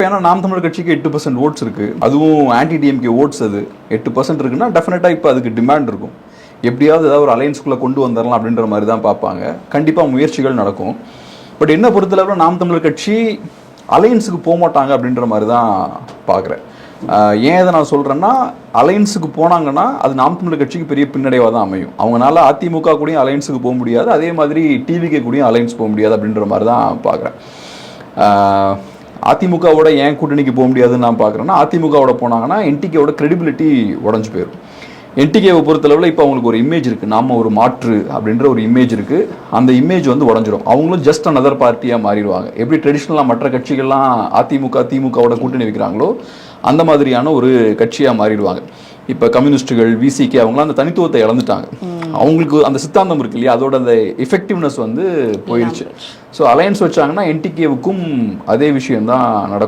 ஏன்னா நாம் தமிழர் கட்சிக்கு 8% ஓட்ஸ் இருக்கு, அதுவும் ஆன்டி டிஎம்கே ஓட்ஸ், அது 8% இருக்குன்னா டெஃபினட்டா இப்போ அதுக்கு டிமாண்ட் இருக்கும். எப்படியாவது ஏதாவது ஒரு அலையன்ஸ்குள்ளே கொண்டு வந்துடலாம் அப்படின்ற மாதிரி தான் பார்ப்பாங்க. கண்டிப்பாக முயற்சிகள் நடக்கும். பட் என்ன பொறுத்தளவில் நாம் தமிழர் கட்சி அலையன்ஸுக்கு போக மாட்டாங்க அப்படின்ற மாதிரி தான் பார்க்குறேன். ஏன் இதை நான் சொல்கிறேன்னா, அலையன்ஸுக்கு போனாங்கன்னா அது நாம் தமிழர் கட்சிக்கு பெரிய பின்னடைவாக தான் அமையும். அவங்களால அதிமுக கூடயும் அலையன்ஸுக்கு போக முடியாது, அதே மாதிரி டிவிகே கூடயும் அலையன்ஸ் போக முடியாது அப்படின்ற மாதிரி தான் பார்க்குறேன். அதிமுகவோட ஏன் கூட்டணிக்கு போக முடியாதுன்னு நான் பார்க்குறேன்னா, அதிமுகவோட போனாங்கன்னா என்டிகேவோட கிரெடிபிலிட்டி உடஞ்சி போயிடும். என்டிகேவை பொறுத்தளவில் இப்போ அவங்களுக்கு ஒரு இமேஜ் இருக்குது, நாம ஒரு மாற்று அப்படின்ற ஒரு இமேஜ் இருக்குது. அந்த இமேஜ் வந்து உடஞ்சிடும். அவங்களும் ஜஸ்ட் அனதர் பார்ட்டியாக மாறிடுவாங்க. எப்படி ட்ரெடிஷ்னலாக மற்ற கட்சிகள்லாம் அதிமுக திமுகவோட கூட்டணி வைக்கிறாங்களோ அந்த மாதிரியான ஒரு கட்சியாக மாறிடுவாங்க. இப்போ கம்யூனிஸ்ட்டுகள், விசிகே அவங்களாம் அந்த தனித்துவத்தை இழந்துட்டாங்க. அவங்களுக்கு அந்த சித்தாந்தம் இருக்கு இல்லையா, அதோட அந்த எஃபெக்டிவ்னஸ் வந்து போயிடுச்சு. ஸோ அலையன்ஸ் வச்சாங்கன்னா என்டிகேவுக்கும் அதே விஷயம் தான் நடக்கும்.